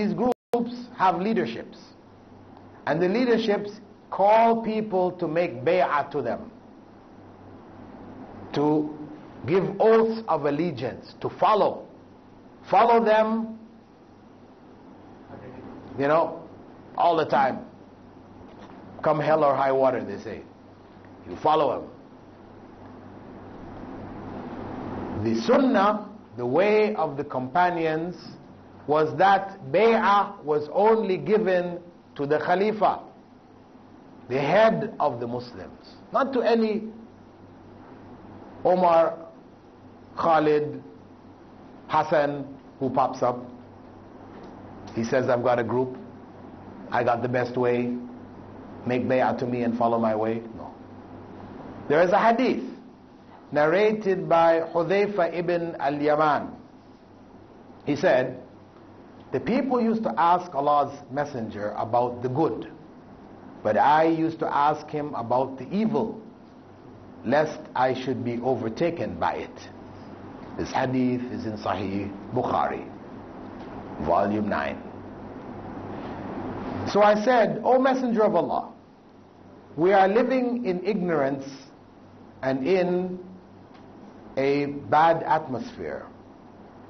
these groups have leaderships. And the leaderships call people to make bay'ah to them, to give oaths of allegiance, to follow them, all the time. Come hell or high water, they say. You follow them. The sunnah, the way of the companions, was that bay'ah was only given to the Khalifa, the head of the Muslims, not to any Omar, Khalid, Hassan who pops up. He says, I've got a group, I got the best way, make bay'ah to me and follow my way. No. There is a hadith narrated by Hudhayfa ibn al-Yaman. He said, the people used to ask Allah's messenger about the good, but I used to ask him about the evil, lest I should be overtaken by it. This hadith is in Sahih Bukhari, volume 9. So I said, O Messenger of Allah, we are living in ignorance and in a bad atmosphere.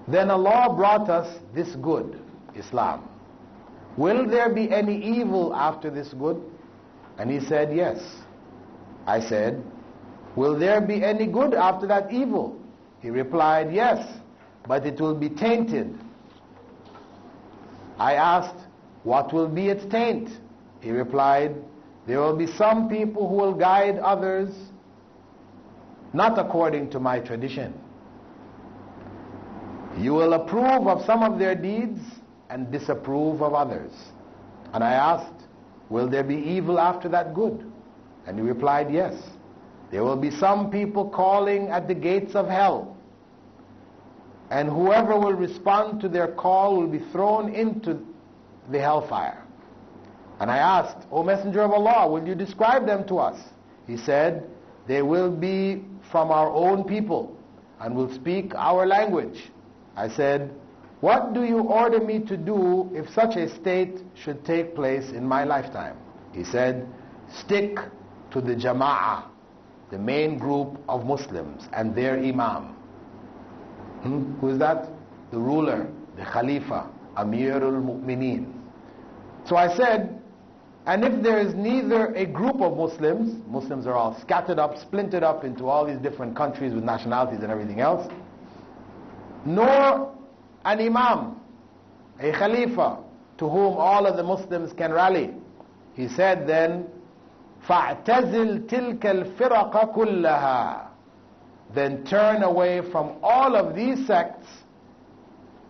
Then Allah brought us this good, Islam. Will there be any evil after this good? And he said, yes. I said, will there be any good after that evil? He replied, yes, but it will be tainted. I asked, what will be its taint? He replied, there will be some people who will guide others not according to my tradition. You will approve of some of their deeds and disapprove of others. And I asked, will there be evil after that good? And he replied, yes. There will be some people calling at the gates of hell, and whoever will respond to their call will be thrown into the hellfire. And I asked, O Messenger of Allah, will you describe them to us? He said, they will be from our own people and will speak our language. I said, what do you order me to do if such a state should take place in my lifetime? He said, stick to the jama'ah, the main group of Muslims, and their imam. Who is that? The ruler, the Khalifa, Amirul Mu'mineen. So I said, and if there is neither a group of Muslims, Muslims are all scattered up, splintered up into all these different countries with nationalities and everything else, nor an imam, a Khalifa, to whom all of the Muslims can rally. He said then, فَاعْتَزِلْ تِلْكَ الْفِرَقَ كُلَّهَا. Then turn away from all of these sects,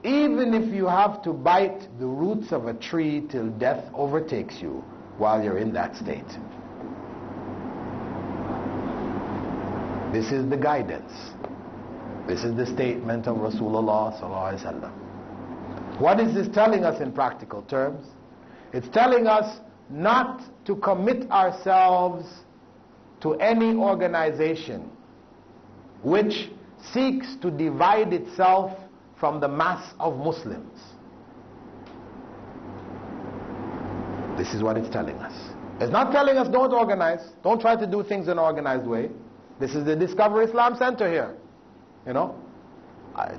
even if you have to bite the roots of a tree till death overtakes you while you're in that state. This is the guidance. This is the statement of Rasulullah sallallahu alaihi wasallam. What is this telling us in practical terms? It's telling us not to commit ourselves to any organization which seeks to divide itself from the mass of Muslims. This is what it's telling us. It's not telling us don't organize, don't try to do things in an organized way. This is the Discover Islam Center here.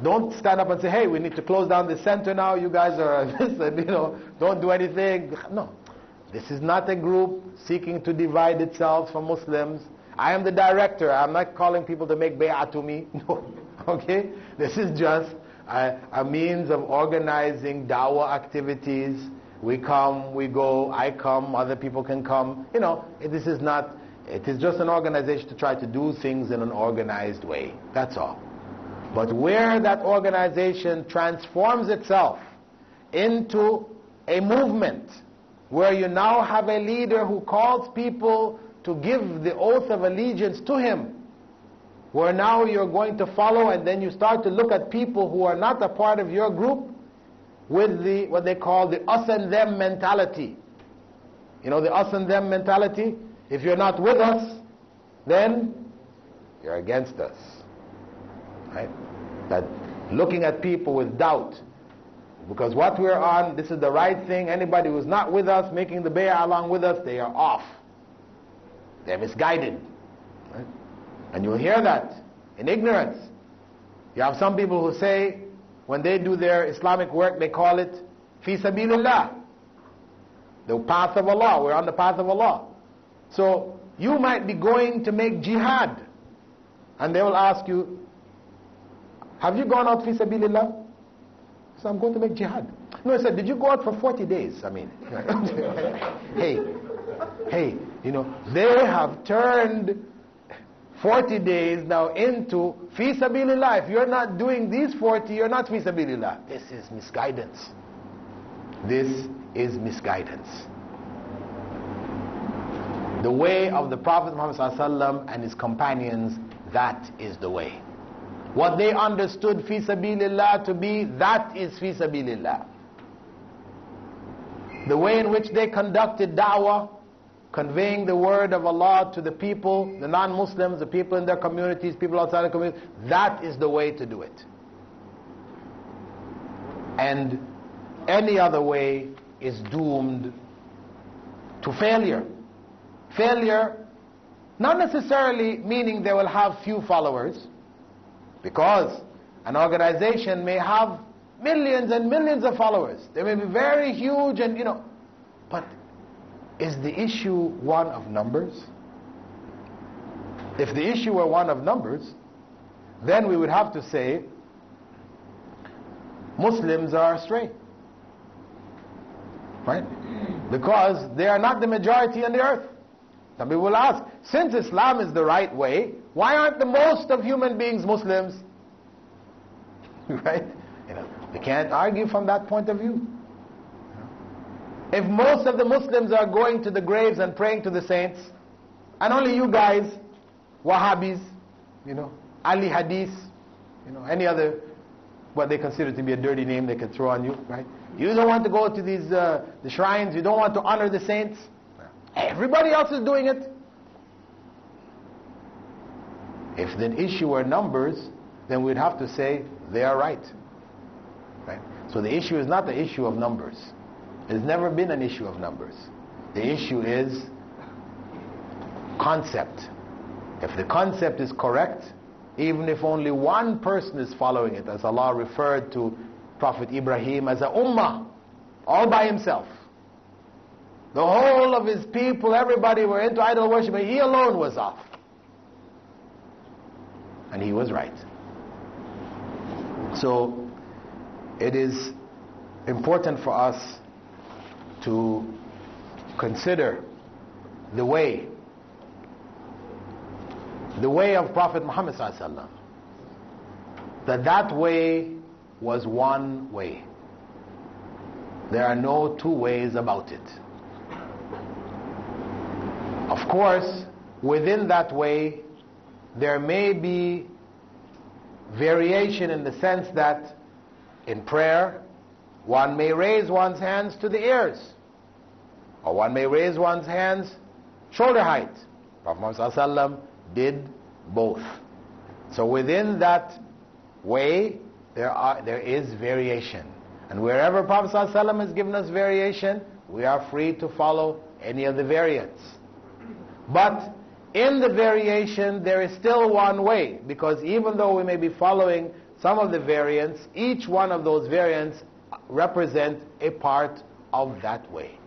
Don't stand up and say, hey, we need to close down this center now, you guys are this, and don't do anything. No. This is not a group seeking to divide itself from Muslims. I am the director. I'm not calling people to make bay'ah to me. No. Okay? This is just a means of organizing dawah activities. We come, we go, I come, other people can come. This is not, it is just an organization to try to do things in an organized way. That's all. But where that organization transforms itself into a movement, where you now have a leader who calls people to give the oath of allegiance to him, where now you're going to follow, and then you start to look at people who are not a part of your group with the what they call the us and them mentality. The us and them mentality. If you're not with us, then you're against us. Right? That looking at people with doubt, Because what we're on, this is the right thing. Anybody who's not with us, making the bay'ah along with us, they are off. They're misguided. Right? And you'll hear that in ignorance. You have some people who say, when they do their Islamic work, they call it fi sabilillah, the path of Allah. We're on the path of Allah. So you might be going to make jihad, and they will ask you, have you gone out fi sabilillah? So I'm going to make jihad. No, I said, did you go out for 40 days? I mean, hey, you know, they have turned 40 days now into fi sabilillah. If you're not doing these 40, you're not fi sabilillah. This is misguidance. This is misguidance. The way of the Prophet Muhammad ﷺ and his companions, that is the way. What they understood fi sabilillah to be, that is fi sabilillah. The way in which they conducted da'wah, conveying the word of Allah to the people, the non-Muslims, the people in their communities, people outside the community, that is the way to do it. And any other way is doomed to failure. Failure, not necessarily meaning they will have few followers, because an organization may have millions and millions of followers. They may be very huge and, you know, but is the issue one of numbers? If the issue were one of numbers, then we would have to say Muslims are astray. Right? Because they are not the majority on the earth. Some people will ask, since Islam is the right way, why aren't the most of human beings Muslims? Right? You know, we can't argue from that point of view. If most of the Muslims are going to the graves and praying to the saints, and only you guys, Wahhabis, you know, Ali Hadith, you know, any other, what they consider to be a dirty name they can throw on you, right? You don't want to go to these the shrines, you don't want to honor the saints. Everybody else is doing it. If the issue were numbers, then we'd have to say they are right. Right? So the issue is not the issue of numbers. It's never been an issue of numbers. The issue is concept. If the concept is correct, even if only one person is following it, as Allah referred to Prophet Ibrahim as a ummah, all by himself. The whole of his people, everybody were into idol worship, but he alone was off. And he was right. So it is important for us to consider the way of Prophet Muhammad ﷺ, that way was one way. There are no two ways about it. Of course, within that way, there may be variation in the sense that in prayer, one may raise one's hands to the ears, or one may raise one's hands shoulder height. Prophet Muhammad ﷺ did both. So within that way, there is variation. And wherever Prophet ﷺ has given us variation, we are free to follow any of the variants. But in the variation, there is still one way, because even though we may be following some of the variants, each one of those variants represent a part of that way.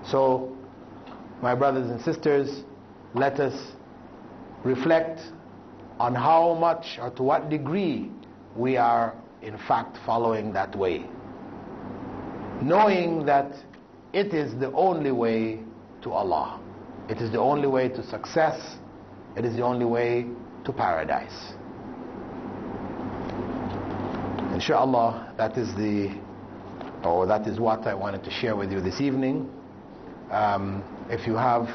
So, my brothers and sisters, let us reflect on how much or to what degree we are in fact following that way, knowing that it is the only way to Allah. It is the only way to success. It is the only way to paradise. Inshallah, that is what I wanted to share with you this evening. If you have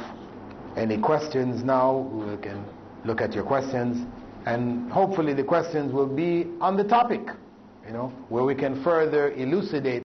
any questions now, we can look at your questions, and hopefully the questions will be on the topic, where we can further elucidate